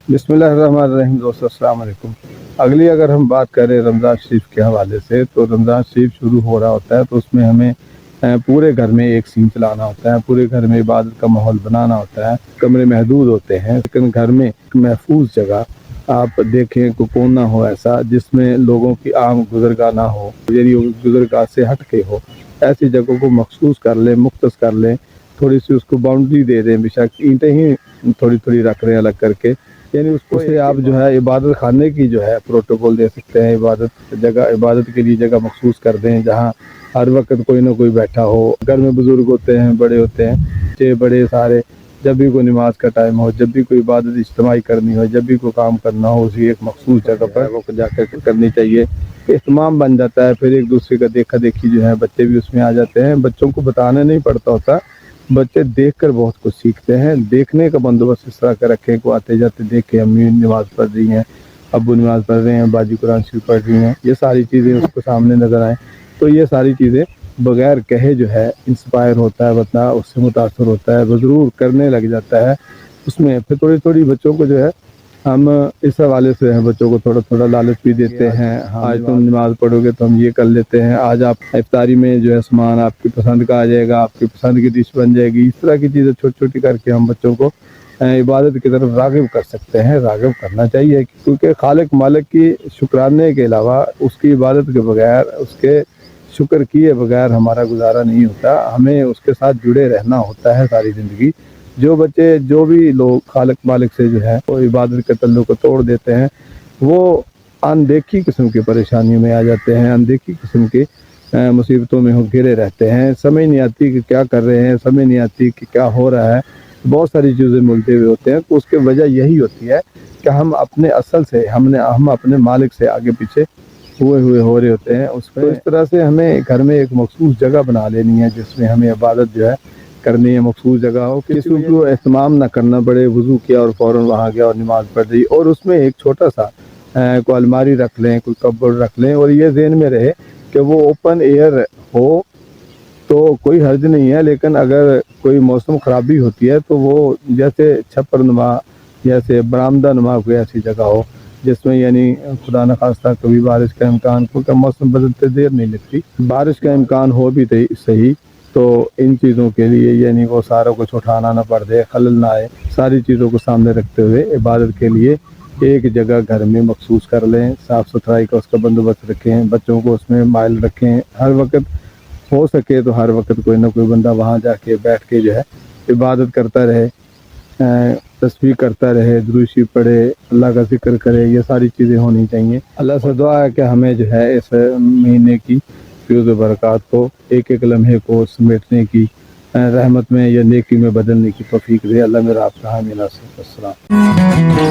बिस्मिल्लाहिर्रहमानिर्रहीम। दोस्तों अस्सलाम वालेकुम। अगली अगर हम बात करें रमज़ान शरीफ के हवाले से, तो रमज़ान शरीफ शुरू हो रहा होता है तो उसमें हमें पूरे घर में एक सीन चलाना होता है, पूरे घर में इबादत का माहौल बनाना होता है। कमरे महदूद होते हैं, लेकिन घर में एक महफूज जगह आप देखें को कौन ना हो ऐसा जिसमें लोगों की आम गुजरगाह ना हो, यानी गुजरगाह से हट के हो। ऐसी जगहों को मखसूस कर लें, मुख्तस कर लें, थोड़ी सी उसको बाउंड्री दे दें। बेशक ईंटें ही थोड़ी थोड़ी रख रहे हैं अलग करके, यानी उसको से आप जो है इबादत खाने की जो है प्रोटोकॉल दे सकते हैं। इबादत के लिए जगह मखसूस कर दें जहाँ हर वक्त कोई ना कोई बैठा हो। घर में बुजुर्ग होते हैं, बड़े होते हैं, बच्चे बड़े सारे, जब भी कोई नमाज का टाइम हो, जब भी कोई इबादत इज्तिमाई करनी हो, जब भी कोई काम करना हो, उसी एक मखसूस जगह पर वो जाकर करनी चाहिए। इत्माम बन जाता है, फिर एक दूसरे का देखा देखी जो है बच्चे भी उसमें आ जाते हैं। बच्चों को बताना नहीं पड़ता होता, बच्चे देखकर बहुत कुछ सीखते हैं। देखने का बंदोबस्त इस तरह का रखें को आते जाते देखे अम्मी नमाज पढ़ रही हैं, अब्बू नमाज पढ़ रहे हैं, बाजी कुरान शरीफ पढ़ रही हैं, ये सारी चीज़ें उसको सामने नज़र आएँ तो ये सारी चीज़ें बगैर कहे जो है इंस्पायर होता है, बता उससे मुतासर होता है, वो ज़रूर करने लग जाता है उसमें। फिर थोड़ी थोड़ी बच्चों को जो है हम इस हवाले से हैं, बच्चों को थोड़ा थोड़ा लालच भी देते हैं। आज तुम नमाज पढ़ोगे तो हम ये कर लेते हैं, आज आप इफ्तारी में जो है सामान आपकी पसंद का आ जाएगा, आपकी पसंद की डिश बन जाएगी। इस तरह की चीज़ें छोटी छोटी करके हम बच्चों को इबादत की तरफ राग़िब कर सकते हैं। राग़िब करना चाहिए, क्योंकि खालिक मालिक की शुक्राने के अलावा उसकी इबादत के बगैर, उसके शुक्र किए बगैर हमारा गुजारा नहीं होता। हमें उसके साथ जुड़े रहना होता है सारी ज़िंदगी। जो बच्चे, जो भी लोग खालिक मालिक से जो है वो इबादत के तल्लुक़ को तोड़ देते हैं, वो अनदेखी किस्म की परेशानियों में आ जाते हैं, अनदेखी किस्म की मुसीबतों में घिरे रहते हैं। समझ नहीं आती कि क्या कर रहे हैं, समझ नहीं आती कि क्या हो रहा है, बहुत सारी चीज़ें मिलते हुए होते हैं। तो उसकी वजह यही होती है कि हम अपने असल से हम अपने मालिक से आगे पीछे हुए हो रहे होते हैं उसमें। तो इस तरह से हमें घर में एक मखसूस जगह बना लेनी है जिसमें हमें इबादत जो है करनी है। मखसूस जगह हो, किसी को एहतमाम ना करना पड़े, वज़ू किया और फ़ौरन वहाँ गया और नमाज़ पढ़ दी। और उसमें एक छोटा सा कोई अलमारी रख लें, कोई कपबोर्ड रख लें, और ये ज़हन में रहे कि वो ओपन एयर हो तो कोई हर्ज नहीं है। लेकिन अगर कोई मौसम ख़राबी होती है तो वो जैसे छप्पर नुमा, जैसे बरामदा नुमा कोई ऐसी जगह हो जिसमें यानी खुदा न खास्ता कभी बारिश का इम्कान, क्योंकि मौसम बदलते देर नहीं लगती, बारिश का इम्कान हो भी सही तो इन चीज़ों के लिए यानी वो सारा कुछ उठाना ना पड़ जाए, खलल ना आए, सारी चीज़ों को सामने रखते हुए इबादत के लिए एक जगह घर में मखसूस कर लें। साफ़ सुथराई का उसका बंदोबस्त रखें, बच्चों को उसमें माइल रखें। हर वक्त हो सके तो हर वक्त कोई ना कोई बंदा वहाँ जाके बैठ के जो है इबादत करता रहे, तस्बीह करता रहे, दुरूद शरीफ पढ़े, अल्लाह का जिक्र करे। ये सारी चीज़ें होनी चाहिए। अल्लाह से दुआ है कि हमें जो है इस महीने की फ्यूज़ बरक़ात को, एक एक लम्हे को समेटने की, रहमत में या नेकी में बदलने की तौफीक दे। अल्लाह मेरा आपका हामी नासिर। अस्सलाम।